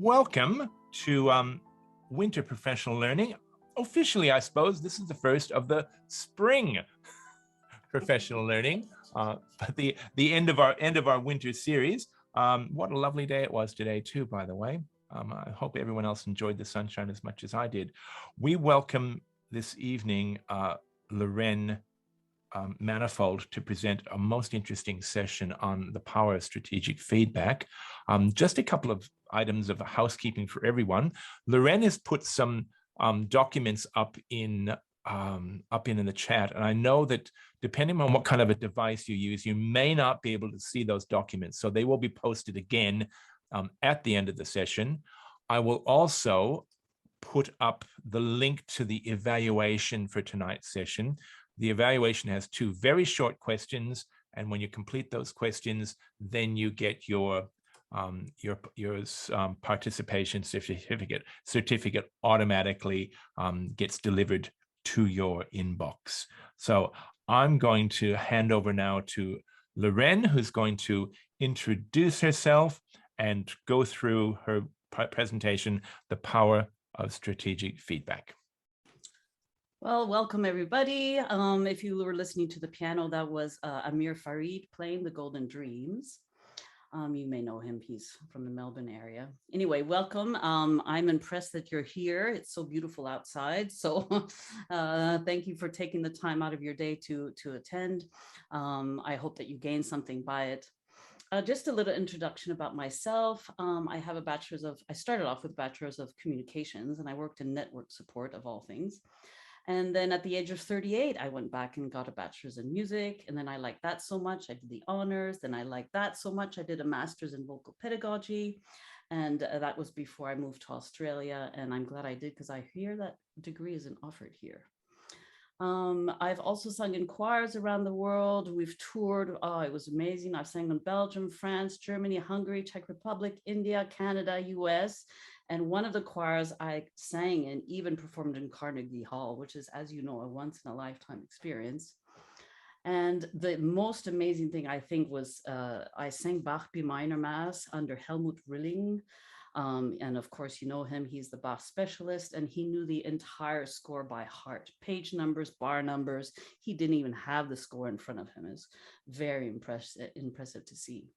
Welcome to Winter Professional Learning. Officially, I suppose, this is the first of the spring professional learning, but the end of our winter series. What a lovely day it was today, too, by the way. I hope everyone else enjoyed the sunshine as much as I did. We welcome this evening Lorraine Manifold to present a most interesting session on the power of strategic feedback. Just a couple of items of housekeeping for everyone. Lorraine has put some documents up in the chat, and I know that depending on what kind of a device you use, you may not be able to see those documents, so they will be posted again at the end of the session. I will also put up the link to the evaluation for tonight's session. The evaluation has two very short questions, and when you complete those questions, then you get your participation certificate automatically gets delivered to your inbox. So I'm going to hand over now to Lorraine, who's going to introduce herself and go through her presentation, The Power of Strategic Feedback. Well, welcome everybody. If you were listening to the piano, that was Amir Farid playing The Golden Dreams. You may know him, he's from the Melbourne area. Anyway, welcome. I'm impressed that you're here. It's so beautiful outside. So thank you for taking the time out of your day to attend. I hope that you gain something by it. Just a little introduction about myself. I started off with a bachelor's of communications, and I worked in network support of all things. And then at the age of 38, I went back and got a bachelor's in music. And then I liked that so much, I did the honors. Then I liked that so much, I did a master's in vocal pedagogy. And that was before I moved to Australia. And I'm glad I did, because I hear that degree isn't offered here. I've also sung in choirs around the world. We've toured. Oh, it was amazing. I've sang in Belgium, France, Germany, Hungary, Czech Republic, India, Canada, US. And one of the choirs I sang in even performed in Carnegie Hall, which is, as you know, a once in a lifetime experience. And the most amazing thing, I think, was I sang Bach B minor Mass under Helmut Rilling. And of course, you know him, he's the Bach specialist, and he knew the entire score by heart, page numbers, bar numbers. He didn't even have the score in front of him. It's very impressive to see.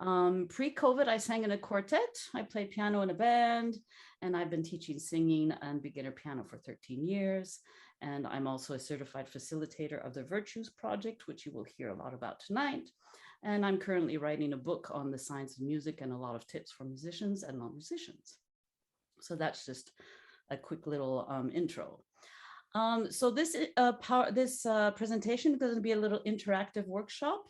Pre-COVID, I sang in a quartet. I played piano in a band, and I've been teaching singing and beginner piano for 13 years. And I'm also a certified facilitator of the Virtues Project, which you will hear a lot about tonight. And I'm currently writing a book on the science of music and a lot of tips for musicians and non-musicians. So that's just a quick little intro. So this presentation is going to be a little interactive workshop.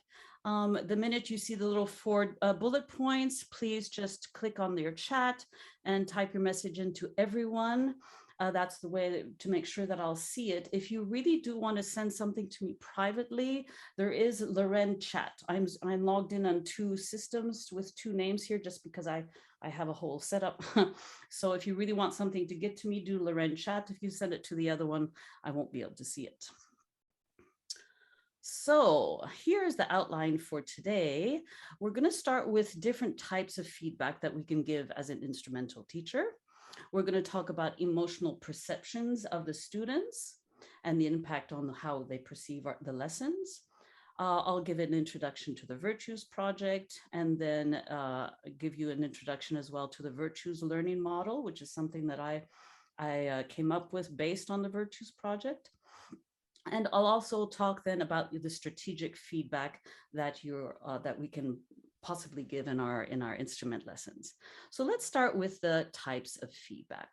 The minute you see the little 4 bullet points, please just click on your chat and type your message into everyone. That's the way to make sure that I'll see it. If you really do want to send something to me privately, there is Lorraine Chat. I'm logged in on 2 systems with 2 names here, just because I have a whole setup. So if you really want something to get to me, do Lorraine Chat. If you send it to the other one, I won't be able to see it. So here's the outline for today. We're going to start with different types of feedback that we can give as an instrumental teacher. We're going to talk about emotional perceptions of the students and the impact on how they perceive the lessons. I'll give an introduction to the Virtues Project, and then give you an introduction as well to the Virtues Learning Model, which is something that I came up with based on the Virtues Project. And I'll also talk then about the strategic feedback that we can possibly give in our instrument lessons. So let's start with the types of feedback.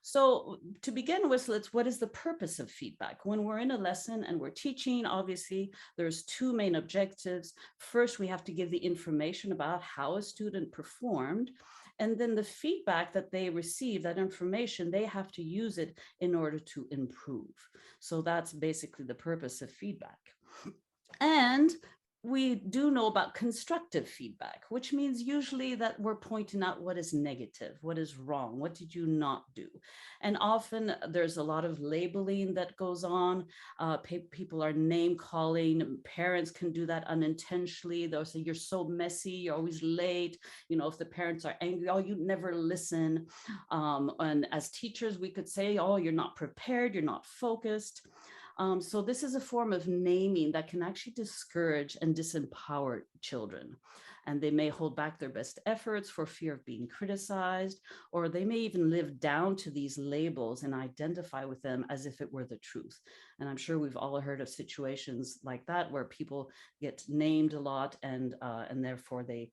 So to begin with, what is the purpose of feedback? When we're in a lesson and we're teaching, obviously, there's 2 main objectives. First, we have to give the information about how a student performed. And then the feedback that they receive, that information, they have to use it in order to improve. So that's basically the purpose of feedback. And we do know about constructive feedback, which means usually that we're pointing out what is negative, what is wrong, what did you not do? And often there's a lot of labeling that goes on. People are name calling. Parents can do that unintentionally. They'll say, you're so messy, you're always late. You know, if the parents are angry, oh, you never listen. And as teachers, we could say, oh, you're not prepared, you're not focused. So this is a form of naming that can actually discourage and disempower children. And they may hold back their best efforts for fear of being criticized, or they may even live down to these labels and identify with them as if it were the truth. And I'm sure we've all heard of situations like that where people get named a lot and therefore they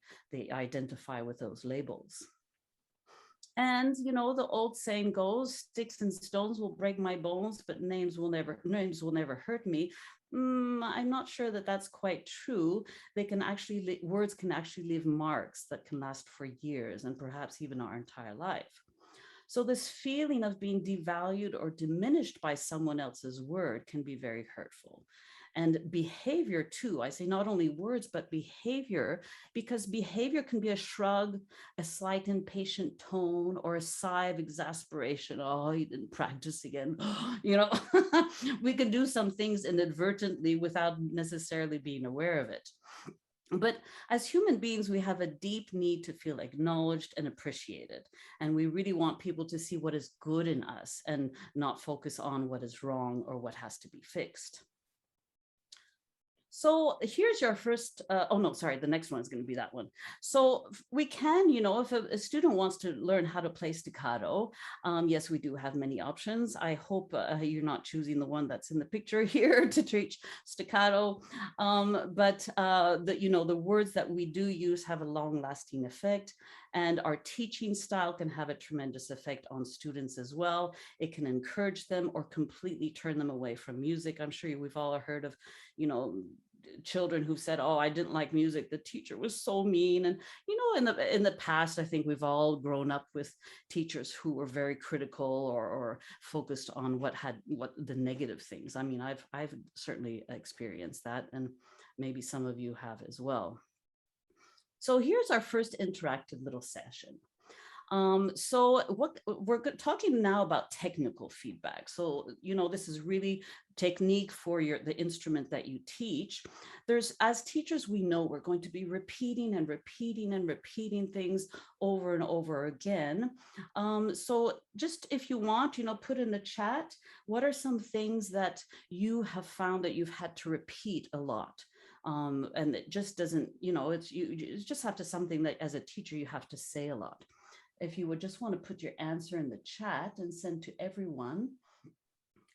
identify with those labels. And, you know, the old saying goes, sticks and stones will break my bones, but names will never hurt me. I'm not sure that that's quite true. They can actually, words can actually leave marks that can last for years and perhaps even our entire life. So this feeling of being devalued or diminished by someone else's word can be very hurtful. And behavior too, I say not only words, but behavior, because behavior can be a shrug, a slight impatient tone, or a sigh of exasperation. Oh, you didn't practice again. You know, we can do some things inadvertently without necessarily being aware of it. But as human beings, we have a deep need to feel acknowledged and appreciated. And we really want people to see what is good in us and not focus on what is wrong or what has to be fixed. So here's your first, oh no, sorry, the next one is going to be that one. So we can, you know, if a student wants to learn how to play staccato, yes, we do have many options. I hope you're not choosing the one that's in the picture here to teach staccato, but you know, the words that we do use have a long-lasting effect, and our teaching style can have a tremendous effect on students as well. It can encourage them or completely turn them away from music. I'm sure we've all heard of, you know, children who said, oh, I didn't like music, the teacher was so mean. And you know, in the past, I think we've all grown up with teachers who were very critical or focused on what the negative things. I mean, I've certainly experienced that, and maybe some of you have as well. So here's our first interactive little session. So what we're talking now about technical feedback. So, you know, this is really technique for the instrument that you teach. As teachers, we know we're going to be repeating and repeating and repeating things over and over again. So just if you want, you know, put in the chat, what are some things that you have found that you've had to repeat a lot? And it just doesn't, you know, you just have to something that as a teacher, you have to say a lot. If you would just want to put your answer in the chat and send to everyone,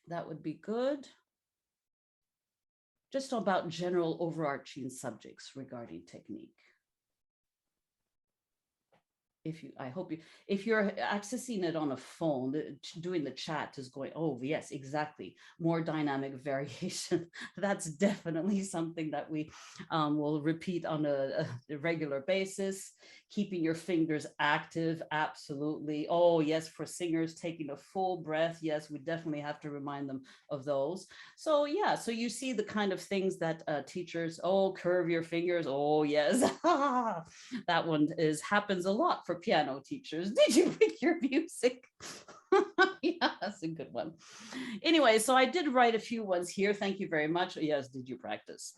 that would be good. Just about general overarching subjects regarding technique. If you're accessing it on a phone, doing the chat is going, oh yes, exactly, more dynamic variation. That's definitely something that we will repeat on a regular basis. Keeping your fingers active, absolutely. Oh yes, for singers, taking a full breath, yes, we definitely have to remind them of those. So yeah, so you see the kind of things that teachers, oh, curve your fingers, oh yes. That one happens a lot for piano teachers. Did you pick your music? Yeah, that's a good one. Anyway, so I did write a few ones here. Thank you very much. Yes, did you practice?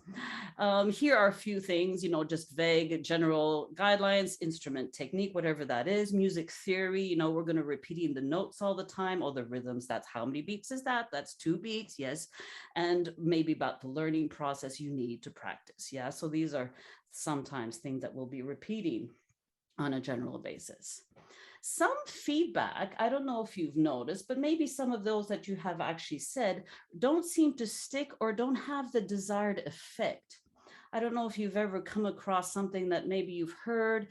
Here are a few things, you know, just vague general guidelines, instrument technique, whatever that is. Music theory, you know, we're going to repeating the notes all the time, or the rhythms. That's how many beats is that? That's 2 beats, yes. And maybe about the learning process you need to practice. Yeah, so these are sometimes things that we'll be repeating on a general basis. Some feedback, I don't know if you've noticed, but maybe some of those that you have actually said don't seem to stick or don't have the desired effect. I don't know if you've ever come across something that maybe you've heard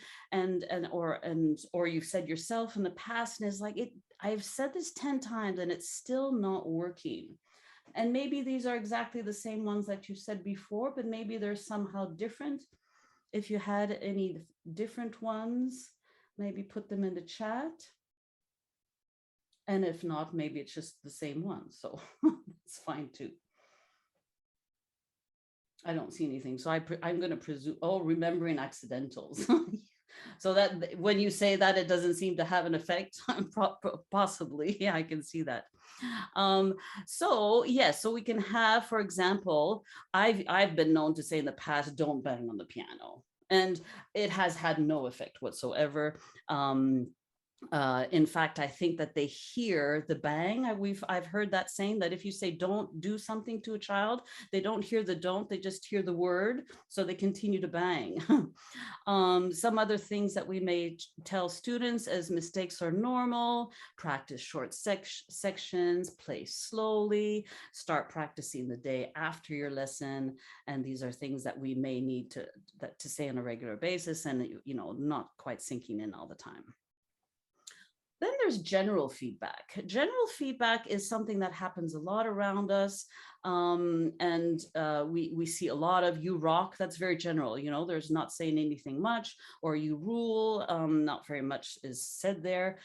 or you've said yourself in the past, and is like, I've said this 10 times and it's still not working. And maybe these are exactly the same ones that you said before, but maybe they're somehow different. If you had any different ones, maybe put them in the chat. And if not, maybe it's just the same one. So it's fine too. I don't see anything. So I'm going to presume, oh, remembering accidentals. So that when you say that, it doesn't seem to have an effect. Possibly, yeah, I can see that. So yes, so we can have, for example, I've been known to say in the past, don't bang on the piano, and it has had no effect whatsoever. In fact, I think that they hear the bang. I've heard that saying that if you say don't do something to a child, they don't hear the don't, they just hear the word, so they continue to bang. Some other things that we may tell students as mistakes are normal: practice short sections, play slowly, start practicing the day after your lesson. And these are things that we may need to say on a regular basis, and not quite sinking in all the time. Then there's general feedback. General feedback is something that happens a lot around us. And we see a lot of "you rock." That's very general. There's not saying anything much, or "you rule." Not very much is said there.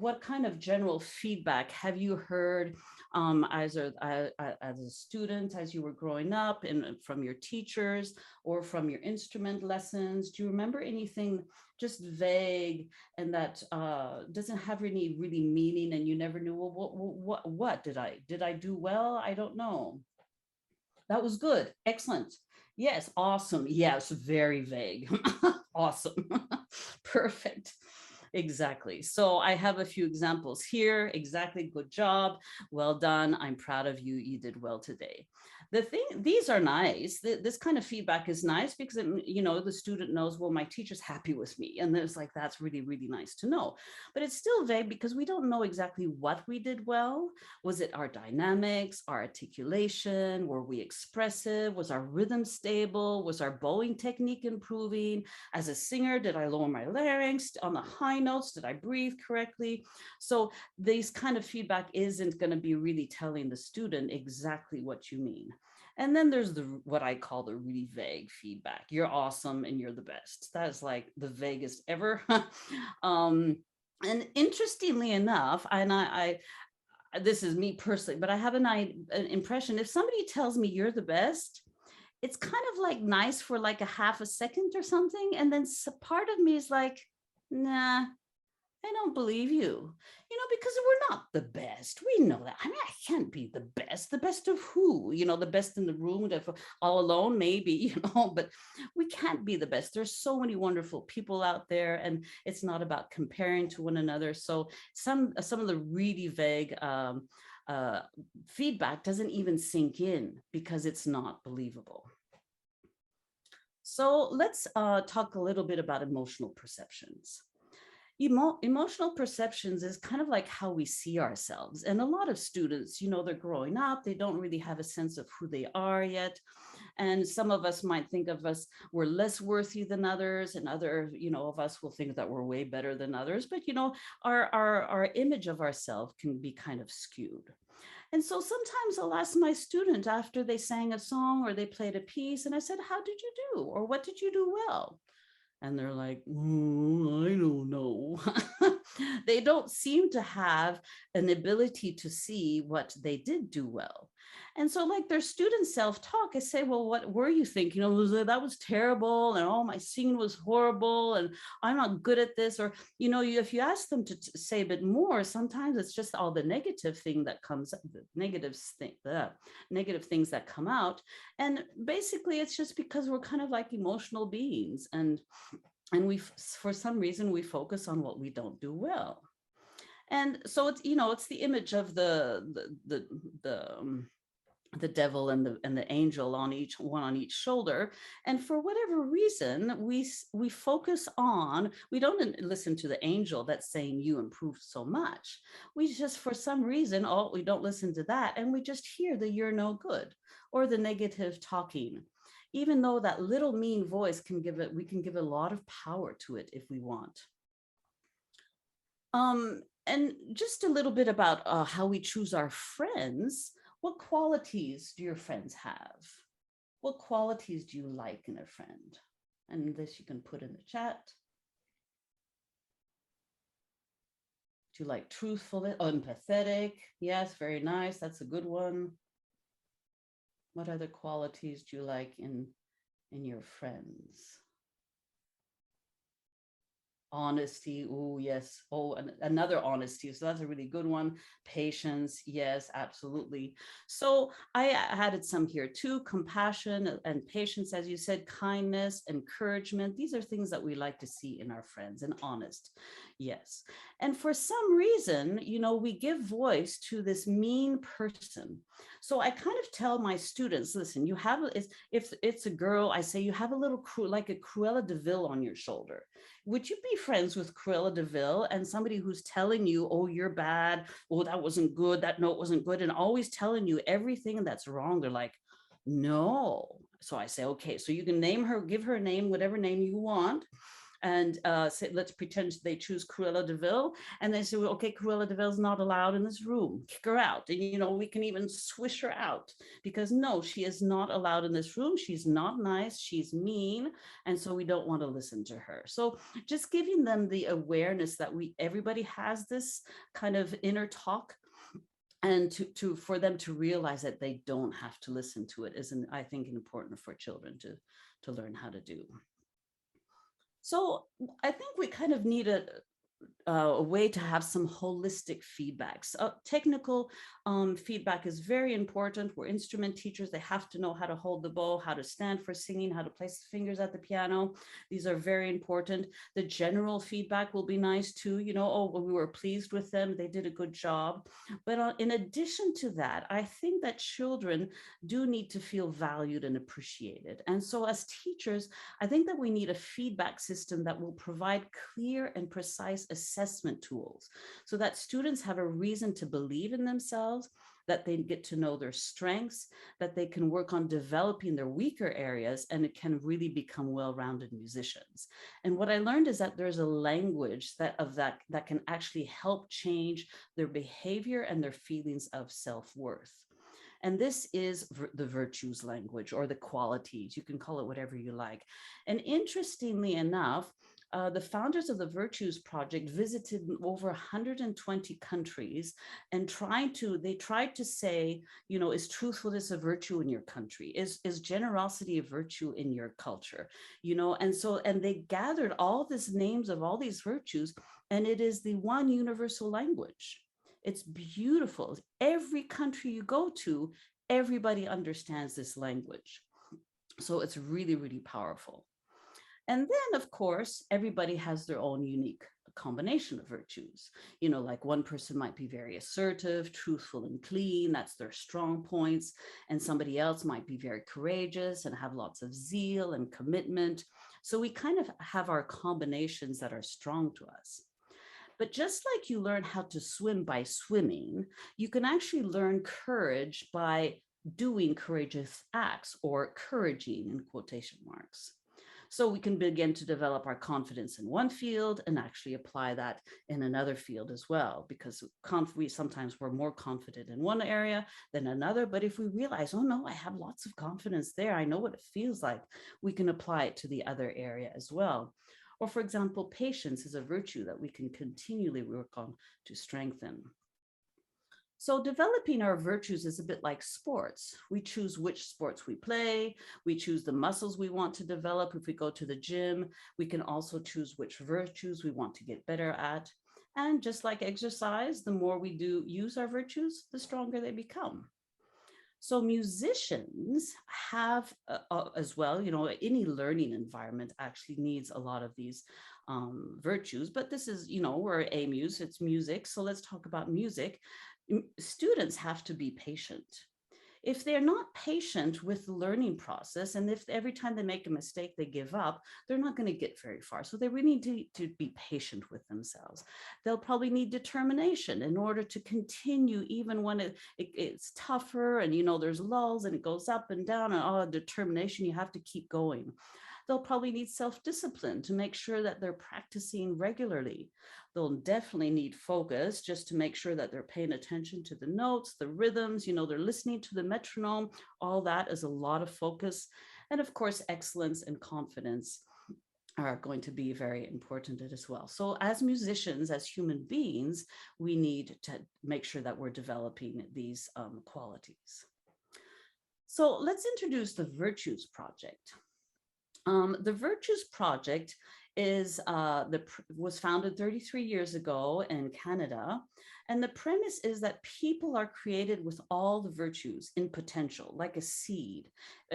What kind of general feedback have you heard as a student, as you were growing up, and from your teachers or from your instrument lessons? Do you remember anything just vague and that doesn't have any really meaning, and you never knew, well, what did I do well? I don't know. That was good. Excellent. Yes. Awesome. Yes. Very vague. Awesome. Perfect. Exactly. So I have a few examples here. Exactly. Good job. Well done. I'm proud of you. You did well today. These are nice. This kind of feedback is nice because the student knows, well, my teacher's happy with me, and there's like, that's really, really nice to know. But it's still vague because we don't know exactly what we did well. Was it our dynamics, our articulation? Were we expressive? Was our rhythm stable? Was our bowing technique improving? As a singer, did I lower my larynx on the high notes? Did I breathe correctly? So this kind of feedback isn't going to be really telling the student exactly what you mean. And then there's what I call the really vague feedback. You're awesome and you're the best. That is like the vaguest ever. And interestingly enough, and I this is me personally, but I have an impression, if somebody tells me you're the best, it's kind of like nice for like a half a second or something. And then part of me is like, nah, I don't believe you, because we're not the best. We know that. I mean, I can't be the best. The best of who? The best in the room, all alone, maybe, but we can't be the best. There's so many wonderful people out there, and it's not about comparing to one another. So some of the really vague feedback doesn't even sink in because it's not believable. So let's talk a little bit about emotional perceptions. Emotional perceptions is kind of like how we see ourselves. And a lot of students, they're growing up, they don't really have a sense of who they are yet. And some of us might think of us, we're less worthy than others, and other, of us will think that we're way better than others. But, our image of ourselves can be kind of skewed. And so sometimes I'll ask my student after they sang a song or they played a piece, and I said, how did you do? Or what did you do well? And they're like, I don't know. They don't seem to have an ability to see what they did do well. And so like their student self-talk, I say, well, what were you thinking? That was terrible. And my singing was horrible. And I'm not good at this. Or, if you ask them to say a bit more, sometimes it's just all the negative thing that comes, the negative things that come out. And basically it's just because we're kind of like emotional beings. And we, for some reason, we focus on what we don't do well. And so it's, it's the image of the devil and the angel on each shoulder. And for whatever reason, we focus on, we don't listen to the angel that's saying you improved so much. We just, for some reason, we don't listen to that, and we just hear the "you're no good" or the negative talking. Even though that little mean voice we can give a lot of power to it if we want. And just a little bit about how we choose our friends. What qualities do your friends have? What qualities do you like in a friend? And this you can put in the chat. Do you like truthful, empathetic? Yes, very nice. That's a good one. What other qualities do you like in your friends? Honesty. Oh, yes. Oh, another honesty. So that's a really good one. Patience. Yes, absolutely. So I added some here too: compassion and patience, as you said, kindness, encouragement. These are things that we like to see in our friends, and honest. Yes. And for some reason, we give voice to this mean person. So I kind of tell my students, listen, you have, if it's a girl, I say, you have a little like a Cruella De Vil on your shoulder. Would you be friends with Cruella De Vil and somebody who's telling you, oh, you're bad, oh, that wasn't good, that note wasn't good, and always telling you everything that's wrong? They're like, no. So I say, okay, so you can name her, give her a name, whatever name you want, and say, let's pretend they choose Cruella De Vil, and they say, well, okay, Cruella De Vil's not allowed in this room, kick her out. And we can even swish her out, because no, she is not allowed in this room. She's not nice, she's mean, and so we don't want to listen to her. So just giving them the awareness that everybody has this kind of inner talk, and to for them to realize that they don't have to listen to it is, I think, important for children to learn how to do. So I think we kind of need a way to have some holistic feedbacks. Technical feedback is very important. We're instrument teachers. They have to know how to hold the bow, how to stand for singing, how to place the fingers at the piano. These are very important. The general feedback will be nice too. Oh, well, we were pleased with them, they did a good job. But in addition to that, I think that children do need to feel valued and appreciated. And so as teachers, I think that we need a feedback system that will provide clear and precise assessment tools so that students have a reason to believe in themselves, that they get to know their strengths, that they can work on developing their weaker areas, and it can really become well-rounded musicians. And what I learned is that there's a language that can actually help change their behavior and their feelings of self-worth. And this is the virtues language, or the qualities. You can call it whatever you like. And interestingly enough, the founders of the Virtues Project visited over 120 countries and they tried to say, is truthfulness a virtue in your country? Is generosity a virtue in your culture? And they gathered all these names of all these virtues, and it is the one universal language. It's beautiful. Every country you go to, everybody understands this language. So it's really, really powerful. And then, of course, everybody has their own unique combination of virtues. Like one person might be very assertive, truthful, and clean. That's their strong points. And somebody else might be very courageous and have lots of zeal and commitment. So we kind of have our combinations that are strong to us. But just like you learn how to swim by swimming, you can actually learn courage by doing courageous acts, or couraging in quotation marks. So we can begin to develop our confidence in one field and actually apply that in another field as well, because sometimes we're more confident in one area than another. But if we realize, oh no, I have lots of confidence there, I know what it feels like, we can apply it to the other area as well. Or for example, patience is a virtue that we can continually work on to strengthen. So developing our virtues is a bit like sports. We choose which sports we play. We choose the muscles we want to develop. If we go to the gym, we can also choose which virtues we want to get better at. And just like exercise, the more we do use our virtues, the stronger they become. So musicians have as well, any learning environment actually needs a lot of these virtues, but this is, we're a muse, it's music. So let's talk about music. Students have to be patient. If they're not patient with the learning process, and if every time they make a mistake, they give up, they're not going to get very far. So they really need to be patient with themselves. They'll probably need determination in order to continue, even when it's tougher and, there's lulls and it goes up and down, and determination, you have to keep going. They'll probably need self-discipline to make sure that they're practicing regularly. They'll definitely need focus just to make sure that they're paying attention to the notes, the rhythms, they're listening to the metronome. All that is a lot of focus. And of course, excellence and confidence are going to be very important as well. So as musicians, as human beings, we need to make sure that we're developing these qualities. So let's introduce the Virtues Project. The Virtues Project was founded 33 years ago in Canada. And the premise is that people are created with all the virtues in potential, like a seed.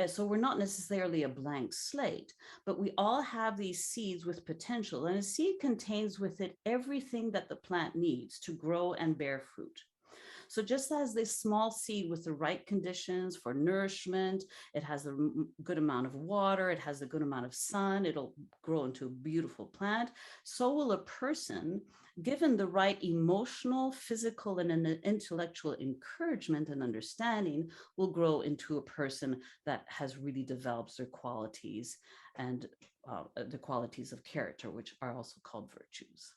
So we're not necessarily a blank slate, but we all have these seeds with potential. And a seed contains with it everything that the plant needs to grow and bear fruit. So just as this small seed with the right conditions for nourishment, it has a good amount of water, it has a good amount of sun, it'll grow into a beautiful plant, so will a person, given the right emotional, physical, and intellectual encouragement and understanding, will grow into a person that has really developed their qualities and the qualities of character, which are also called virtues.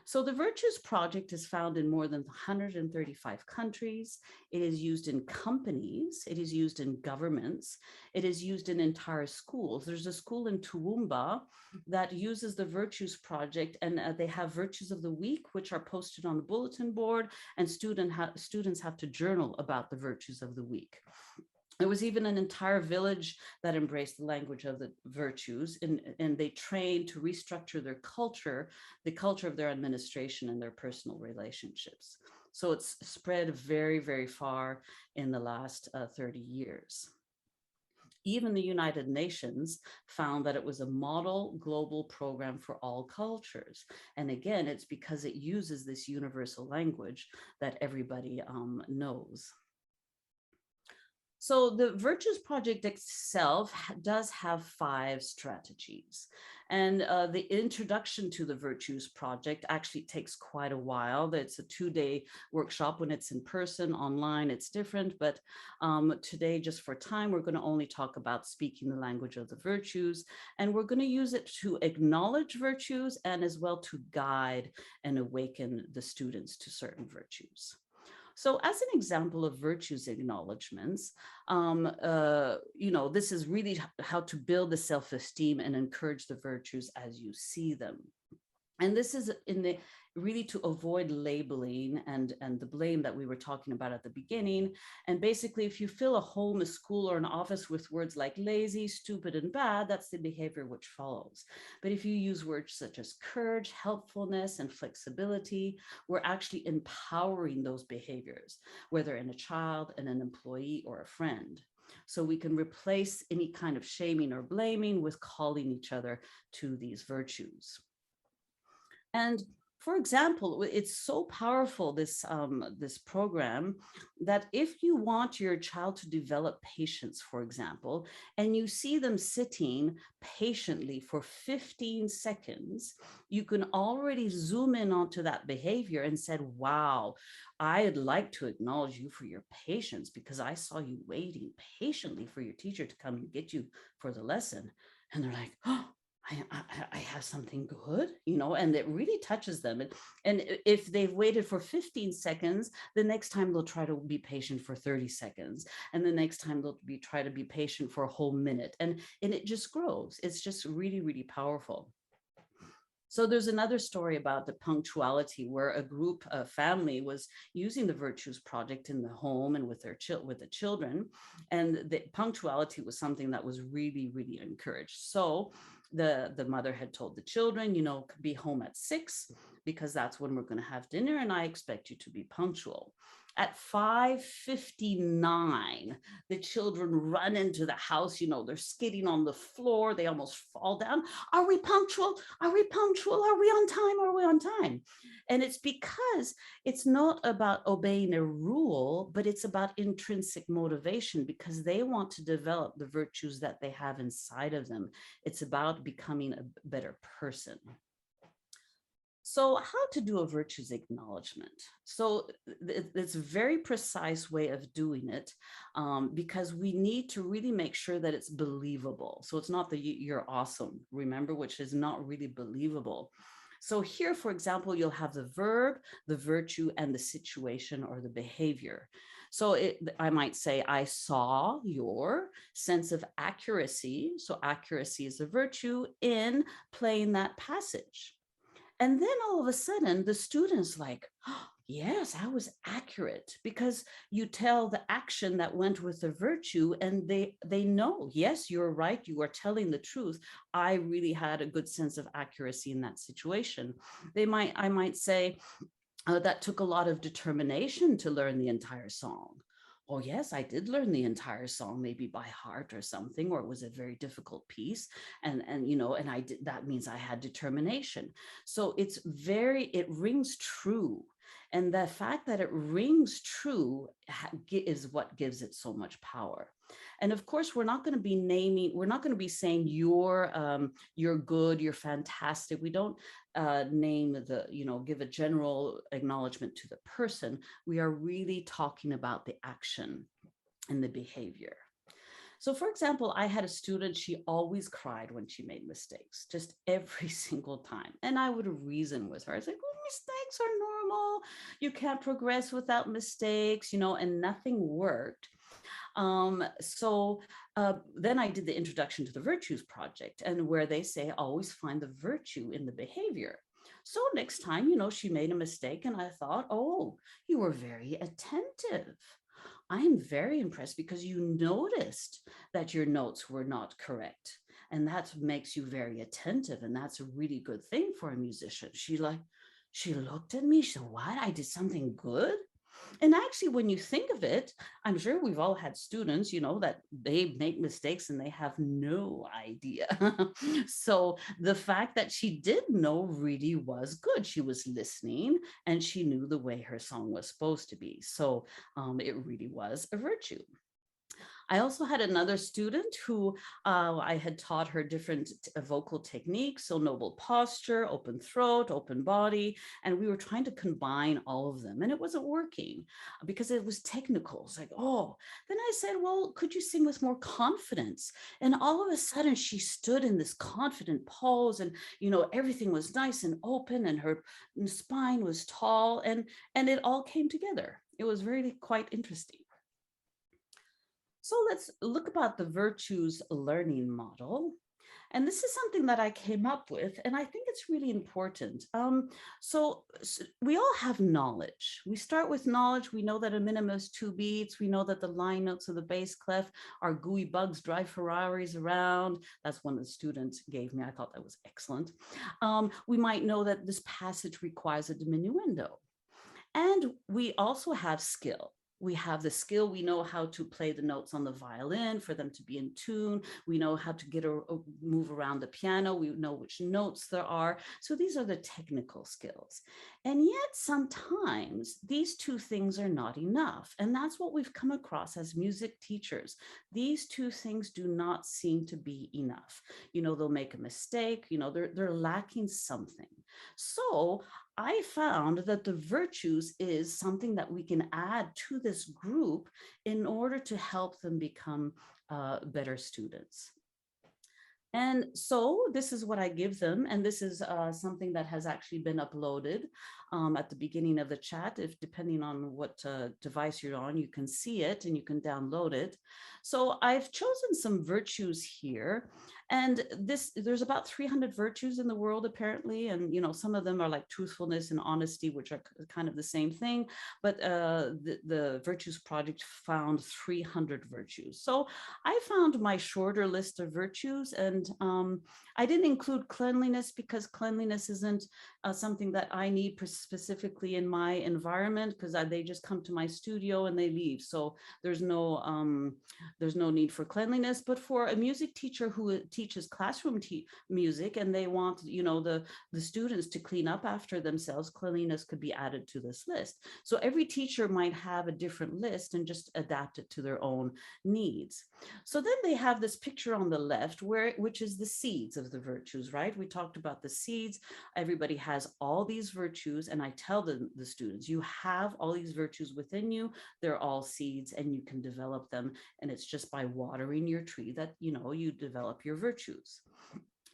So the Virtues Project is found in more than 135 countries. It is used in companies. It is used in governments. It is used in entire schools. There's a school in Toowoomba that uses the Virtues Project, and they have Virtues of the Week, which are posted on the bulletin board, and students have to journal about the Virtues of the Week. There was even an entire village that embraced the language of the virtues, and they trained to restructure their culture, the culture of their administration and their personal relationships. So it's spread very, very far in the last 30 years. Even the United Nations found that it was a model global program for all cultures. And again, it's because it uses this universal language that everybody knows. So the Virtues Project itself does have 5 strategies. And the introduction to the Virtues Project actually takes quite a while. It's a 2-day workshop. When it's in person, online, it's different. But today, just for time, we're going to only talk about speaking the language of the virtues. And we're going to use it to acknowledge virtues and as well to guide and awaken the students to certain virtues. So as an example of virtues acknowledgements, this is really how to build the self-esteem and encourage the virtues as you see them. And this is really to avoid labeling and the blame that we were talking about at the beginning. And basically, if you fill a home, a school, or an office with words like lazy, stupid, and bad, that's the behavior which follows. But if you use words such as courage, helpfulness, and flexibility, we're actually empowering those behaviors, whether in a child, in an employee, or a friend. So we can replace any kind of shaming or blaming with calling each other to these virtues. And for example, it's so powerful, this program, that if you want your child to develop patience, for example, and you see them sitting patiently for 15 seconds, you can already zoom in onto that behavior and said, wow, I'd like to acknowledge you for your patience because I saw you waiting patiently for your teacher to come and get you for the lesson. And they're like, oh, I have something good, and it really touches them. And if they've waited for 15 seconds, the next time they'll try to be patient for 30 seconds. And the next time they'll try to be patient for a whole minute. And it just grows. It's just really, really powerful. So there's another story about the punctuality where a family was using the Virtues Project in the home and with the children. And the punctuality was something that was really, really encouraged. So the mother had told the children, be home at 6 because that's when we're going to have dinner and I expect you to be punctual. At 5:59, the children run into the house, they're skidding on the floor. They almost fall down. Are we punctual? Are we punctual? Are we on time? Are we on time? And it's because it's not about obeying a rule, but it's about intrinsic motivation because they want to develop the virtues that they have inside of them. It's about becoming a better person. So how to do a virtues acknowledgement? So it's a very precise way of doing it because we need to really make sure that it's believable. So it's not that you're awesome, remember, which is not really believable. So here, for example, you'll have the verb, the virtue, and the situation or the behavior. So I might say, I saw your sense of accuracy. So accuracy is a virtue in playing that passage. And then all of a sudden, the student's like, oh, Yes, I was accurate, because you tell the action that went with the virtue, and they know, yes, you're right, you are telling the truth. I really had a good sense of accuracy in that situation. I might say, that took a lot of determination to learn the entire song. Oh yes, I did learn the entire song, maybe by heart or something, or it was a very difficult piece. And and I did, that means I had determination. So it rings true. And the fact that it rings true is what gives it so much power. And of course, we're not going to be saying you're good, you're fantastic. We don't name give a general acknowledgement to the person. We are really talking about the action and the behavior. So, for example, I had a student, she always cried when she made mistakes, just every single time. And I would reason with her. I was like, well, mistakes are normal. You can't progress without mistakes, and nothing worked. Then I did the introduction to the virtues project, and where they say always find the virtue in the behavior. So next time, she made a mistake, and I thought, oh, you were very attentive. I am very impressed because you noticed that your notes were not correct. And that makes you very attentive. And that's a really good thing for a musician. She looked at me, she said, what? I did something good? And actually, when you think of it, I'm sure we've all had students, that they make mistakes and they have no idea. So the fact that she did know really was good. She was listening and she knew the way her song was supposed to be. So it really was a virtue. I also had another student who I had taught her different vocal techniques. So noble posture, open throat, open body. And we were trying to combine all of them. And it wasn't working because it was technical. It's like, oh, then I said, well, could you sing with more confidence? And all of a sudden she stood in this confident pose, and, everything was nice and open, and her spine was tall, and it all came together. It was really quite interesting. So let's look about the virtues learning model. And this is something that I came up with, and I think it's really important. So we all have knowledge. We start with knowledge. We know that a minimum is 2 beats. We know that the line notes of the bass clef are gooey bugs drive Ferraris around. That's one the students gave me. I thought that was excellent. We might know that this passage requires a diminuendo. And we also have skill. We have the skill. We know how to play the notes on the violin for them to be in tune. We know how to get a move around the piano. We know which notes there are. So these are the technical skills. And yet sometimes these two things are not enough. And that's what we've come across as music teachers. These two things do not seem to be enough. They'll make a mistake. They're lacking something. So I found that the virtues is something that we can add to this group in order to help them become better students. And so this is what I give them. And this is something that has actually been uploaded at the beginning of the chat. If depending on what device you're on, you can see it and you can download it. So I've chosen some virtues here. And there's about 300 virtues in the world, apparently. And, some of them are like truthfulness and honesty, which are kind of the same thing. But the Virtues Project found 300 virtues. So I found my shorter list of virtues, and I didn't include cleanliness because cleanliness isn't something that I need specifically in my environment, because they just come to my studio and they leave. So there's no need for cleanliness. But for a music teacher who teaches classroom music and they want, the students to clean up after themselves, cleanliness could be added to this list. So every teacher might have a different list and just adapt it to their own needs. So then they have this picture on the left which is the seeds of the virtues, right? We talked about the seeds. Everybody has all these virtues, and I tell the students, you have all these virtues within you. They're all seeds and you can develop them. And it's just by watering your tree that, you develop your virtues.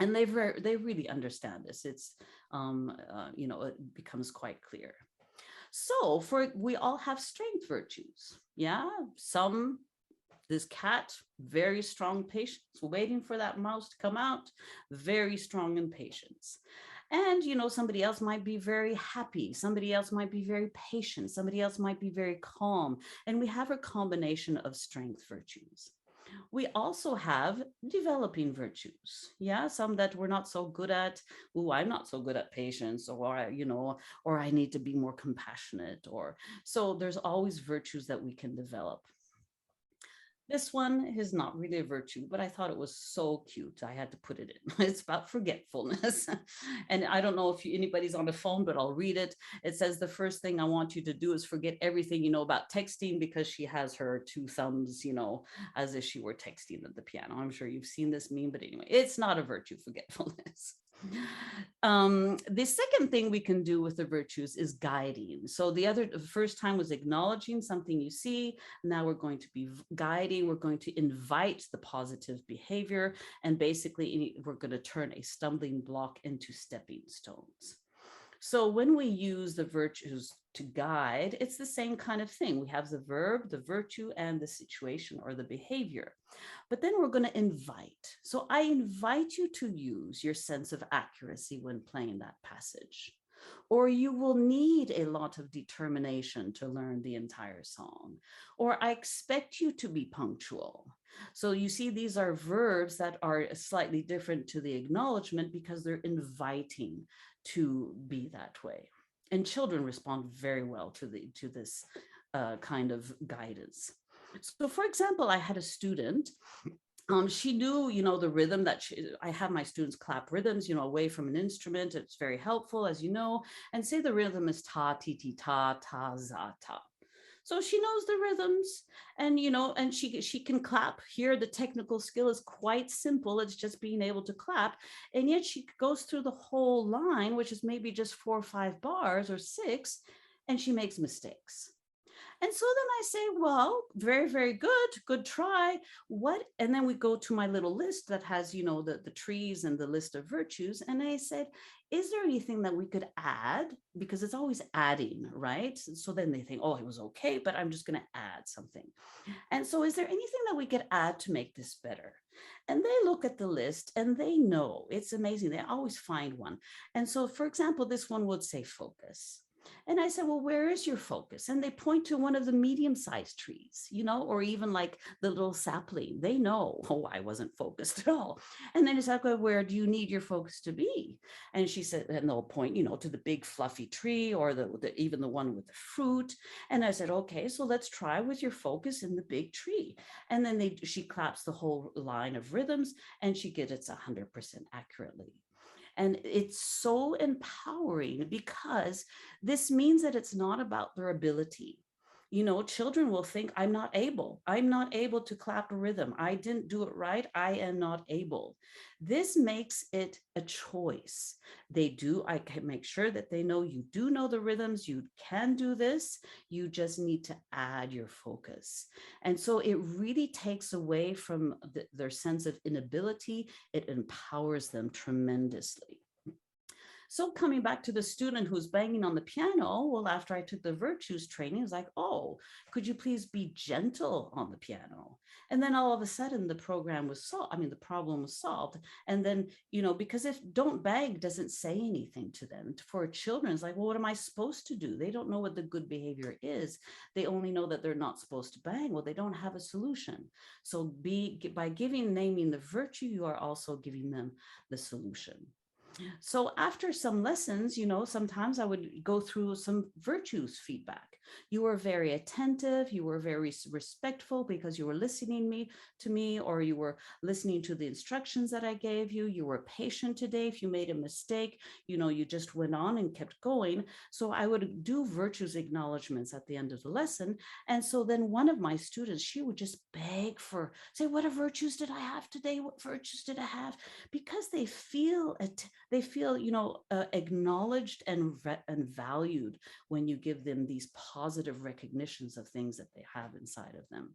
And they really understand this. It's, it becomes quite clear. So we all have strength virtues. Yeah, this cat, very strong patience, waiting for that mouse to come out, very strong in patience. And, somebody else might be very happy. Somebody else might be very patient. Somebody else might be very calm. And we have a combination of strength virtues. We also have developing virtues. Yeah, some that we're not so good at. Oh, I'm not so good at patience, or I need to be more compassionate. So there's always virtues that we can develop. This one is not really a virtue, but I thought it was so cute. I had to put it in. It's about forgetfulness. And I don't know if anybody's on the phone, but I'll read it. It says, the first thing I want you to do is forget everything you know about texting, because she has her two thumbs, as if she were texting at the piano. I'm sure you've seen this meme, but anyway, it's not a virtue, forgetfulness. The second thing we can do with the virtues is guiding. So the first time was acknowledging something you see. Now we're going to be guiding. We're going to invite the positive behavior, and basically we're going to turn a stumbling block into stepping stones. So when we use the virtues to guide, it's the same kind of thing. We have the verb, the virtue, and the situation or the behavior. But then we're going to invite. So I invite you to use your sense of accuracy when playing that passage. Or you will need a lot of determination to learn the entire song. Or I expect you to be punctual. So you see, these are verbs that are slightly different to the acknowledgement because they're inviting to be that way. And children respond very well to this kind of guidance. So for example, I had a student, she knew, the rhythm that I have my students clap rhythms, away from an instrument. It's very helpful, as you know, and say the rhythm is ta, ti, ti, ta, ta, za, ta. So she knows the rhythms, and and she can clap. Here the technical skill is quite simple. It's just being able to clap. And yet she goes through the whole line, which is maybe just 4 or 5 bars or 6, and she makes mistakes. And so then I say, well, very, very good try. What? And then we go to my little list that has, the trees and the list of virtues. And I said, is there anything that we could add? Because it's always adding, right? So then they think, oh, it was okay, but I'm just going to add something. And so is there anything that we could add to make this better? And they look at the list and they know. It's amazing. They always find one. And so, for example, this one would say focus. And I said, well, where is your focus? And they point to one of the medium-sized trees, or even like the little sapling. They know, oh, I wasn't focused at all. And then it's like, well, where do you need your focus to be? And she said, and they'll point, to the big fluffy tree, or even the one with the fruit. And I said, okay, so let's try with your focus in the big tree. And then she claps the whole line of rhythms, and she gets it 100% accurately. And it's so empowering because this means that it's not about their ability. Children will think, I'm not able to clap a rhythm. I didn't do it right. I am not able. This makes it a choice. I can make sure that they know you do know the rhythms. You can do this. You just need to add your focus. And so it really takes away from their sense of inability. It empowers them tremendously. So coming back to the student who's banging on the piano, well, after I took the virtues training, I was like, oh, could you please be gentle on the piano? And then all of a sudden the problem was solved. And then, because if don't bang doesn't say anything to them, for children, it's like, well, what am I supposed to do? They don't know what the good behavior is. They only know that they're not supposed to bang. Well, they don't have a solution. So by naming the virtue, you are also giving them the solution. So after some lessons, sometimes I would go through some virtues feedback. You were very attentive. You were very respectful because you were listening to me, or you were listening to the instructions that I gave you. You were patient today. If you made a mistake, you just went on and kept going. So I would do virtues acknowledgements at the end of the lesson. And so then one of my students, she would just beg say, what virtues did I have today? What virtues did I have? Because they feel acknowledged and valued when you give them these positive recognitions of things that they have inside of them.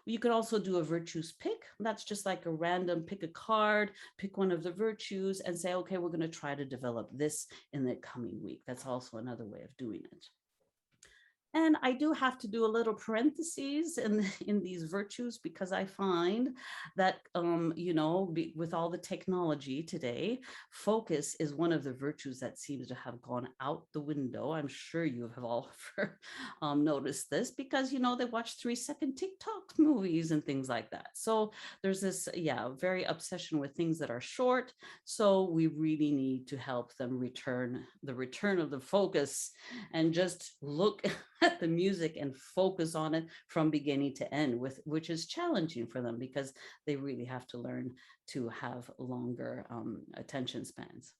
You could also do a virtues pick. That's just like a random pick a card, pick one of the virtues and say, okay, we're going to try to develop this in the coming week. That's also another way of doing it. And I do have to do a little parentheses in these virtues, because I find that, with all the technology today, focus is one of the virtues that seems to have gone out the window. I'm sure you have all noticed this, because, they watch 3-second TikTok movies and things like that. So there's this, very obsession with things that are short. So we really need to help them return of the focus, and just look at the music and focus on it from beginning to end, which is challenging for them, because they really have to learn to have longer attention spans.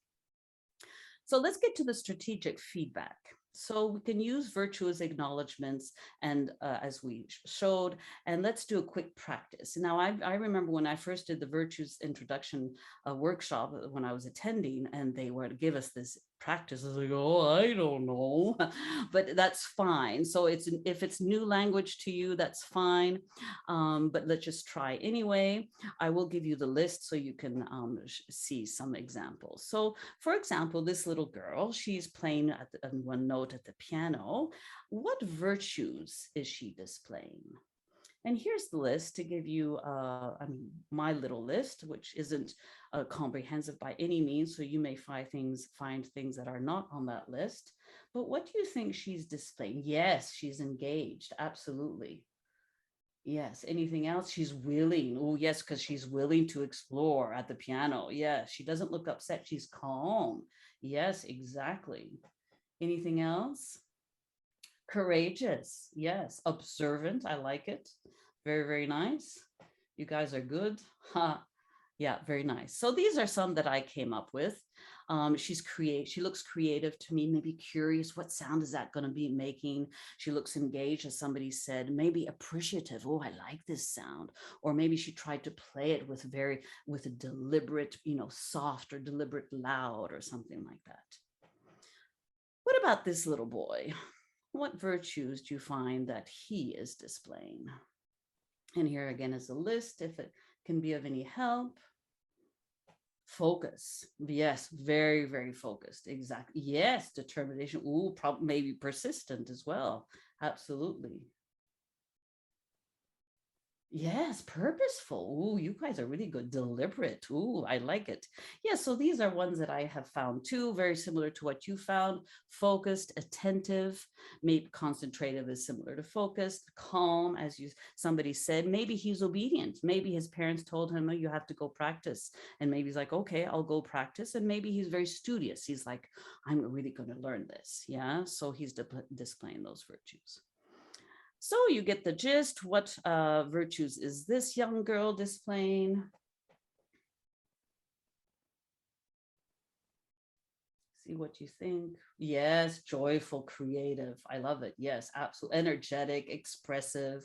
So let's get to the strategic feedback. So we can use virtuous acknowledgements, and as we showed, and let's do a quick practice. Now, I remember when I first did the virtues introduction workshop when I was attending, and they were to give us this practice. I was like, oh, I don't know, but that's fine. So if it's new language to you, that's fine. But let's just try anyway. I will give you the list so you can see some examples. So for example, this little girl, she's playing one note at the piano. What virtues is she displaying? And here's the list to give you my little list, which isn't comprehensive by any means. So you may find things that are not on that list. But what do you think she's displaying? Yes, she's engaged. Absolutely. Yes. Anything else? She's willing. Oh, yes, because she's willing to explore at the piano. Yes. She doesn't look upset. She's calm. Yes, exactly. Anything else? Courageous. Yes. Observant. I like it. Very, very nice. You guys are good. Yeah, very nice. So these are some that I came up with. She looks creative to me, maybe curious. What sound is that going to be making? She looks engaged, as somebody said, maybe appreciative. Oh, I like this sound. Or maybe she tried to play it with a deliberate, soft or deliberate loud or something like that. What about this little boy? What virtues do you find that he is displaying? And here again is a list, if it can be of any help. Focus. Yes, very, very focused. Exactly. Yes, determination. Ooh, probably maybe persistent as well. Absolutely. Yes, purposeful. Ooh, you guys are really good. Deliberate. Ooh, I like it. Yeah, so these are ones that I have found too, very similar to what you found. Focused, attentive, maybe concentrative is similar to focused, calm, as somebody said. Maybe he's obedient. Maybe his parents told him, oh, you have to go practice. And maybe he's like, okay, I'll go practice. And maybe he's very studious. He's like, I'm really going to learn this. Yeah, so he's displaying those virtues. So you get the gist. What virtues is this young girl displaying? See what you think. Yes, joyful, creative. I love it. Yes, absolutely. Energetic, expressive.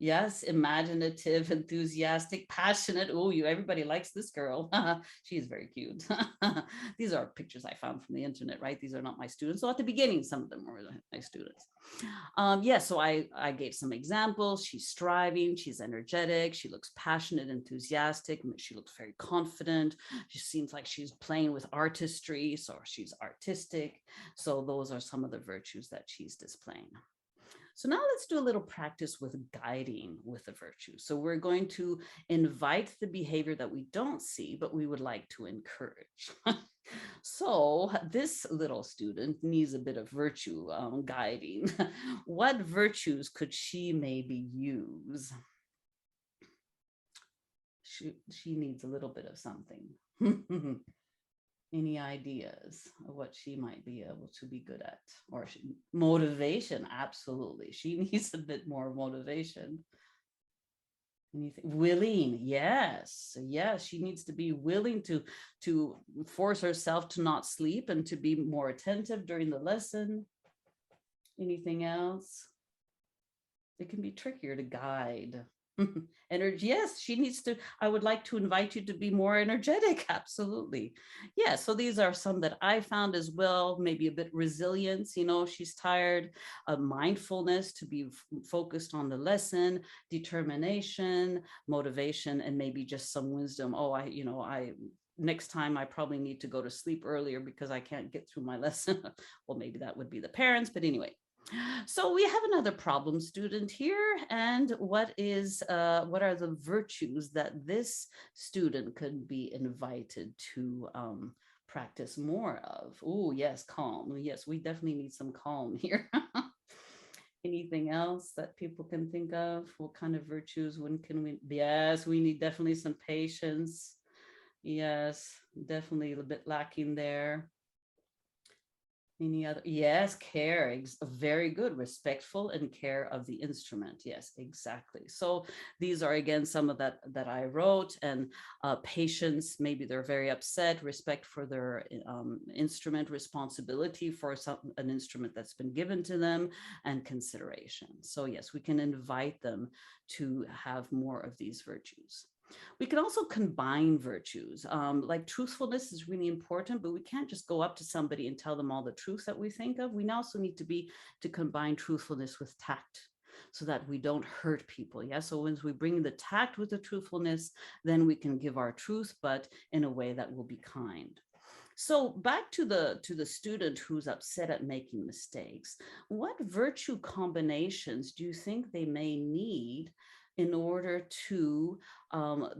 Yes, imaginative, enthusiastic, passionate. Oh, everybody likes this girl. She's very cute. These are pictures I found from the internet, right? These are not my students. So at the beginning, some of them were my students. So I gave some examples. She's striving, she's energetic, she looks passionate, enthusiastic, she looks very confident. She seems like she's playing with artistry, so she's artistic. So those are some of the virtues that she's displaying. So now let's do a little practice with guiding with the virtue. So we're going to invite the behavior that we don't see, but we would like to encourage. So this little student needs a bit of virtue guiding. What virtues could she maybe use? She needs a little bit of something. Any ideas of what she might be able to be good at? Or motivation, absolutely. She needs a bit more motivation. Anything? Willing, yes. Yes, she needs to be willing to force herself to not sleep and to be more attentive during the lesson. Anything else? It can be trickier to guide. Energy, yes, she needs to. I would like to invite you to be more energetic. Absolutely. Yeah, so these are some that I found as well. Maybe a bit resilience, she's tired. Mindfulness, to be focused on the lesson. Determination, motivation, and maybe just some wisdom. Oh, next time I probably need to go to sleep earlier because I can't get through my lesson. Well, maybe that would be the parents, but anyway. So we have another problem student here, and what are the virtues that this student could be invited to practice more of? Oh, yes, calm. Yes, we definitely need some calm here. Anything else that people can think of? What kind of virtues? When can we? Yes, we need definitely some patience. Yes, definitely a bit lacking there. Any other? Yes, care. Very good. Respectful and care of the instrument. Yes, exactly. So these are again some of that I wrote. And patience. Maybe they're very upset. Respect for their instrument. Responsibility for an instrument that's been given to them, and consideration. So yes, we can invite them to have more of these virtues. We can also combine virtues. Like truthfulness is really important, but we can't just go up to somebody and tell them all the truth that we think of. We also need to combine truthfulness with tact so that we don't hurt people. Yeah. So once we bring the tact with the truthfulness, then we can give our truth, but in a way that will be kind. So back to the student who's upset at making mistakes, what virtue combinations do you think they may need in order to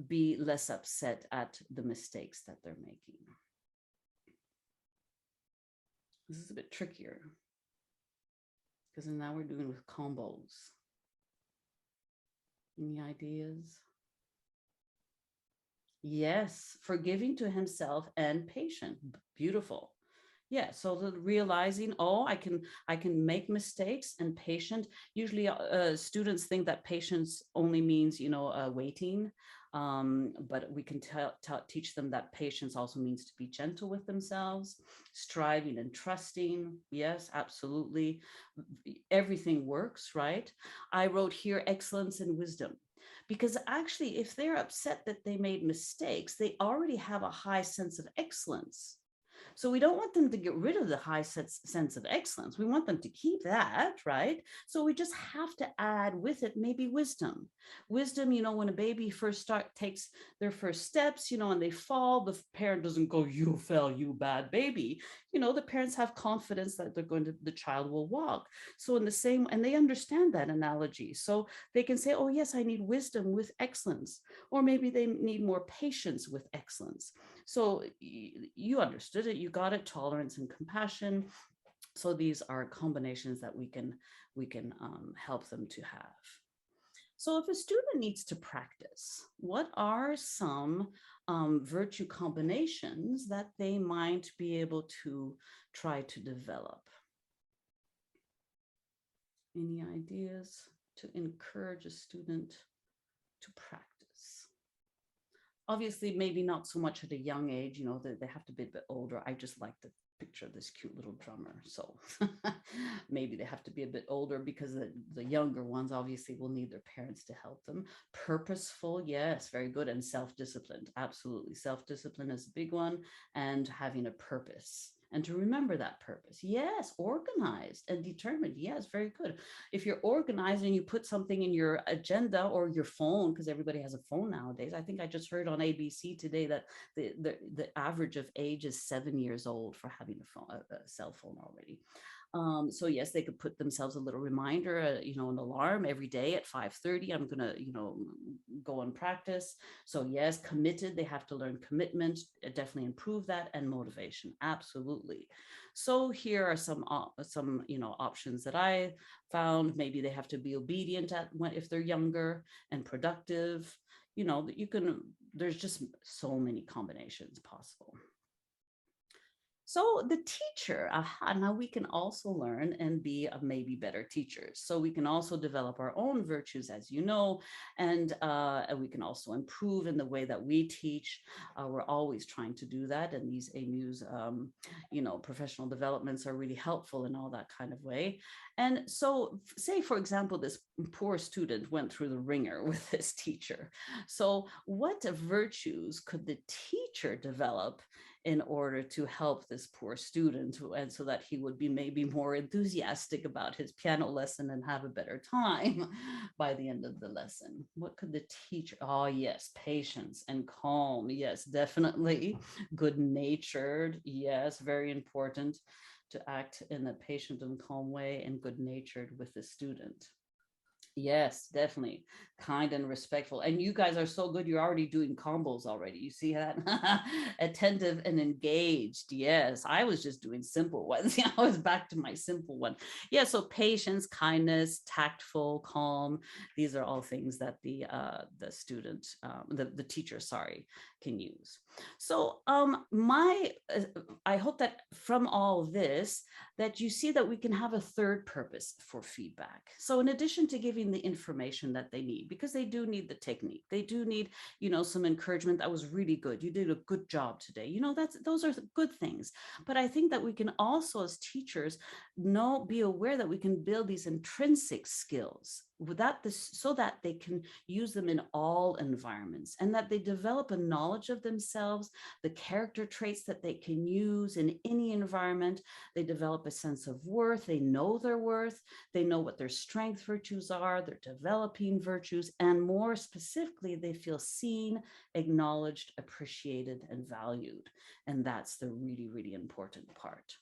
be less upset at the mistakes that they're making? This is a bit trickier because now we're doing with combos. Any ideas? Yes, forgiving to himself and patient. Beautiful. Yeah, so the realizing, oh, I can make mistakes, and patient. Usually students think that patience only means, waiting, but we can teach them that patience also means to be gentle with themselves, striving and trusting. Yes, absolutely. Everything works, right? I wrote here excellence and wisdom. Because actually, if they're upset that they made mistakes, they already have a high sense of excellence. So we don't want them to get rid of the high sense of excellence. We want them to keep that, right? So we just have to add with it maybe wisdom. Wisdom, when a baby takes their first steps, and they fall, the parent doesn't go, "You fell, you bad baby." The parents have confidence that the child will walk. So in the same, and they understand that analogy. So they can say, "Oh yes, I need wisdom with excellence," or maybe they need more patience with excellence. So you understood it, you got it, tolerance and compassion. So these are combinations that we can help them to have. So if a student needs to practice, what are some virtue combinations that they might be able to try to develop? Any ideas to encourage a student to practice? Obviously, maybe not so much at a young age, they have to be a bit older. I just like to picture this cute little drummer. So maybe they have to be a bit older, because the younger ones obviously will need their parents to help them. Purposeful, yes, very good. And self-disciplined, absolutely. Self-discipline is a big one, and having a purpose. And to remember that purpose. Yes, organized and determined. Yes, very good. If you're organized and you put something in your agenda or your phone, because everybody has a phone nowadays. I think I just heard on ABC today that the average of age is 7 years old for having a cell phone already. So yes, they could put themselves a little reminder, an alarm every day at 5:30. I'm gonna, go and practice. So yes, committed. They have to learn commitment. Definitely improve that, and motivation. Absolutely. So here are some options that I found. Maybe they have to be obedient if they're younger, and productive. That you can. There's just so many combinations possible. So the teacher, now we can also learn and be maybe better teachers. So we can also develop our own virtues, as you know, and we can also improve in the way that we teach. We're always trying to do that, and these AMU's, professional developments are really helpful in all that kind of way. And so, say for example, this poor student went through the ringer with this teacher. So, what virtues could the teacher develop in order to help this poor student, and so that he would be maybe more enthusiastic about his piano lesson and have a better time by the end of the lesson? What could the teacher? Oh yes, patience and calm. Yes, definitely. Good natured. Yes, very important. to act in a patient and calm way and good natured with the student. Yes, definitely. Kind and respectful. And you guys are so good. You're already doing combos already. You see that? Attentive and engaged. Yes, I was just doing simple ones. Yeah, I was back to my simple one. Yeah, so patience, kindness, tactful, calm. These are all things that the student, the teacher, sorry, can use. So I hope that from all this, that you see that we can have a third purpose for feedback. So in addition to giving the information that they need, because they do need the technique, they do need, some encouragement. That was really good. You did a good job today. Those are good things. But I think that we can also, as teachers, be aware that we can build these intrinsic skills so that they can use them in all environments, and that they develop a knowledge of themselves, the character traits that they can use in any environment. They develop a sense of worth. They know their worth. They know what their strength virtues are. They're developing virtues. And more specifically, they feel seen, acknowledged, appreciated, and valued. And that's the really, really important part.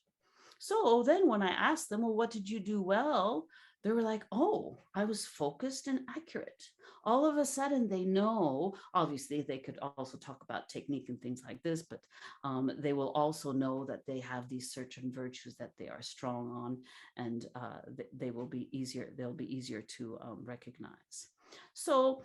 So then when I asked them, well, what did you do well? They were like, oh, I was focused and accurate. All of a sudden, they know, obviously, they could also talk about technique and things like this, but they will also know that they have these certain virtues that they are strong on, and they'll be easier to recognize. So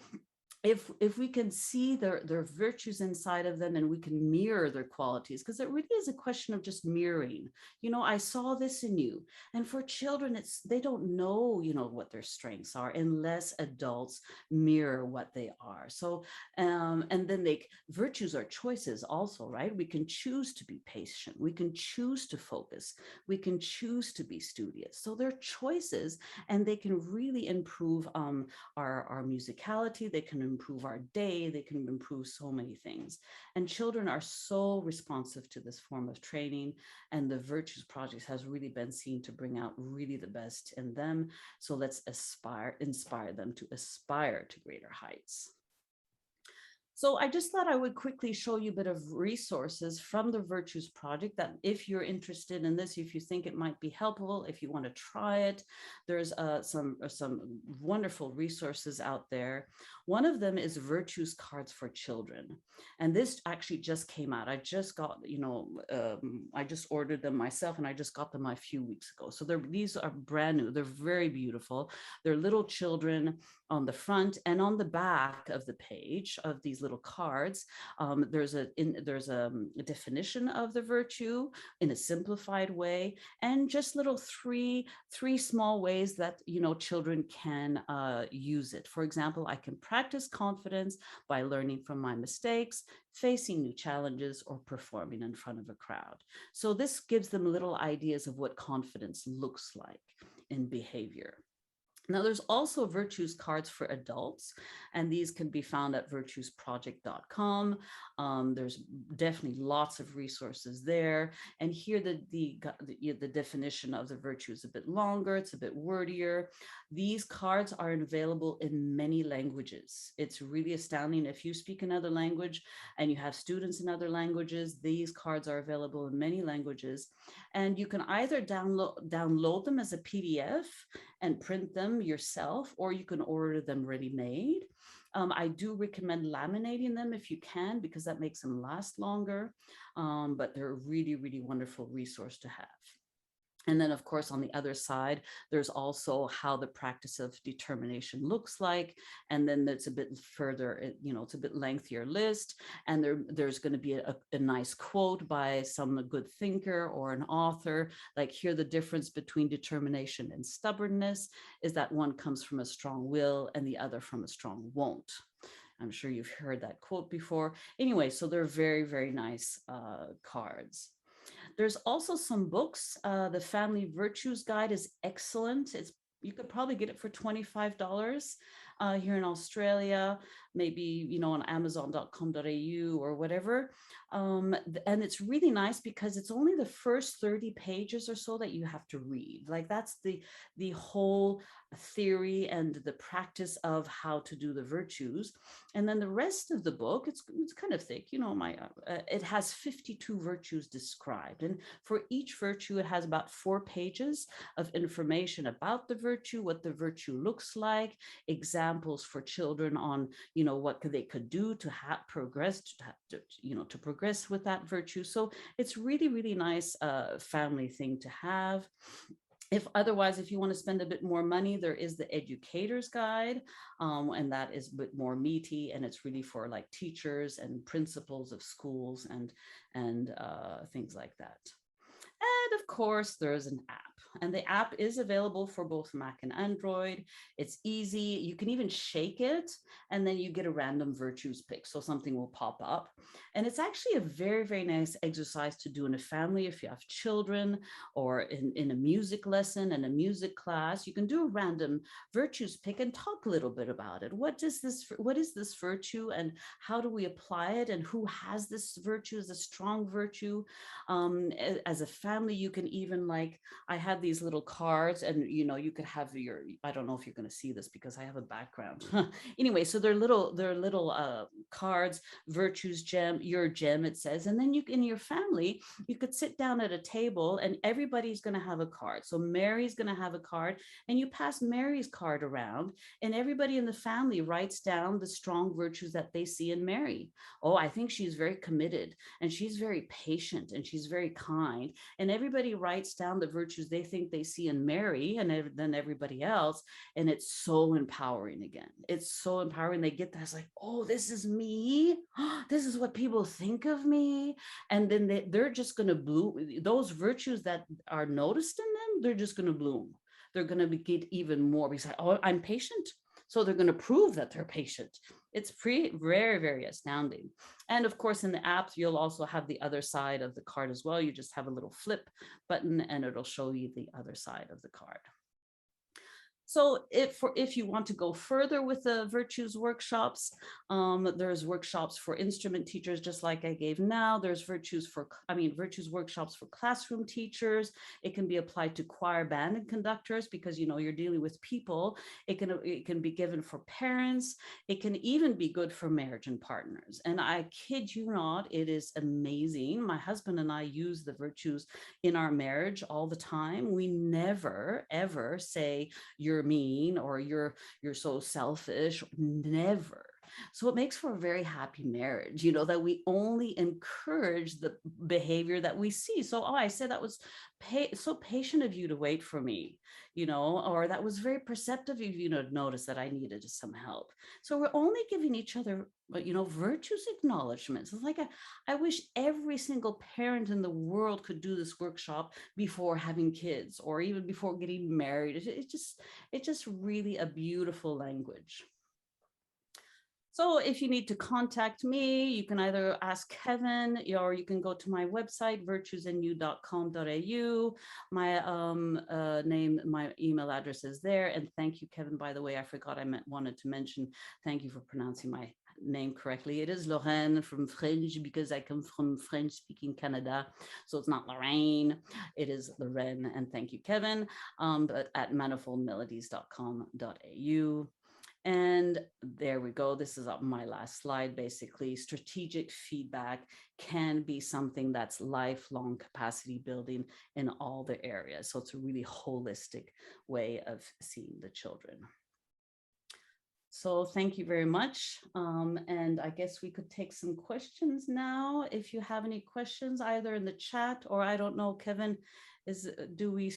if we can see their virtues inside of them, and we can mirror their qualities, because it really is a question of just mirroring. I saw this in you. And for children, they don't know, what their strengths are unless adults mirror what they are. So and then virtues are choices also, right? We can choose to be patient, we can choose to focus, we can choose to be studious. So they're choices, and they can really improve our musicality. They can improve our day. They can improve so many things. And children are so responsive to this form of training. And the Virtues Project has really been seen to bring out really the best in them. So let's inspire them to aspire to greater heights. So I just thought I would quickly show you a bit of resources from the Virtues Project, that if you're interested in this, if you think it might be helpful, if you want to try it, there's some wonderful resources out there. One of them is Virtues Cards for Children. And this actually just came out. I just got, I just ordered them myself, and I just got them a few weeks ago. So these are brand new. They're very beautiful. They're little children on the front, and on the back of the page of these little cards, there's a definition of the virtue in a simplified way, and just little three small ways that children can use it. For example, I can practice confidence by learning from my mistakes, facing new challenges, or performing in front of a crowd. So this gives them little ideas of what confidence looks like in behavior. Now, there's also Virtues Cards for adults, and these can be found at virtuesproject.com. There's definitely lots of resources there. And here the definition of the virtue is a bit longer, it's a bit wordier. These cards are available in many languages. It's really astounding. If you speak another language and you have students in other languages, these cards are available in many languages. And you can either download them as a PDF and print them yourself, or you can order them ready-made. I do recommend laminating them if you can, because that makes them last longer, but they're a really, really wonderful resource to have. And then, of course, on the other side, there's also how the practice of determination looks like. And then it's a bit further, it's a bit lengthier list. And there's going to be a nice quote by some good thinker or an author. Like here, the difference between determination and stubbornness is that one comes from a strong will and the other from a strong won't. I'm sure you've heard that quote before. Anyway, so they're very, very nice cards. There's also some books. The Family Virtues Guide is excellent. You could probably get it for $25. here in Australia, maybe, on amazon.com.au or whatever. And it's really nice because it's only the first 30 pages or so that you have to read. Like that's the whole theory and the practice of how to do the virtues. And then the rest of the book, it's kind of thick, it has 52 virtues described. And for each virtue, it has about 4 pages of information about the virtue, what the virtue looks like, examples for children on, what they could do to progress, to progress with that virtue. So it's really, really nice family thing to have. If you want to spend a bit more money, there is the educator's guide, and that is a bit more meaty, and it's really for like teachers and principals of schools and things like that. And of course, there's an app. And the app is available for both Mac and Android. It's easy. You can even shake it, and then you get a random virtues pick. So something will pop up. And it's actually a very, very nice exercise to do in a family if you have children, or in a music lesson and a music class. You can do a random virtues pick and talk a little bit about it. What is this virtue, and how do we apply it, and who has this virtue as a strong virtue? As a family, you can even, like, I had these little cards, and you could have I don't know if you're going to see this because I have a background. Anyway, so they're little cards, virtues gem, your gem, it says. And then in your family, you could sit down at a table and everybody's going to have a card. So Mary's going to have a card, and you pass Mary's card around, and everybody in the family writes down the strong virtues that they see in Mary. Oh, I think she's very committed, and she's very patient, and she's very kind. And everybody writes down the virtues they think they see in Mary, and then everybody else. And it's so empowering again. It's so empowering. They get that. It's like, oh, this is me. This is what people think of me. And then they're just going to bloom. Those virtues that are noticed in them, they're just going to bloom. They're going to get even more because, oh, I'm patient. So they're going to prove that they're patient. It's very, very astounding. And of course, in the app, you'll also have the other side of the card as well. You just have a little flip button and it'll show you the other side of the card. So if you want to go further with the virtues workshops, there's workshops for instrument teachers, just like I gave now. There's virtues workshops for classroom teachers. It can be applied to choir, band, and conductors because, you're dealing with people. It can be given for parents. It can even be good for marriage and partners. And I kid you not, it is amazing. My husband and I use the virtues in our marriage all the time. We never, ever say, you're mean or you're so selfish. Never. So it makes for a very happy marriage, that we only encourage the behavior that we see. So, I said that was so patient of you to wait for me, or that was very perceptive of you to notice that I needed some help. So we're only giving each other, virtues acknowledgements. It's like I wish every single parent in the world could do this workshop before having kids or even before getting married. It's just really a beautiful language. So if you need to contact me, you can either ask Kevin or you can go to my website, virtuesinyu.com.au. My my email address is there. And thank you, Kevin, by the way, I forgot wanted to mention, thank you for pronouncing my name correctly. It is Lorraine from French because I come from French-speaking Canada. So it's not Lorraine, it is Lorraine. And thank you, Kevin, but at manifoldmelodies.com.au. And there we go. This is my last slide. Basically, strategic feedback can be something that's lifelong capacity building in all the areas. So it's a really holistic way of seeing the children. So thank you very much. And I guess we could take some questions now. If you have any questions, either in the chat or I don't know, Kevin, do we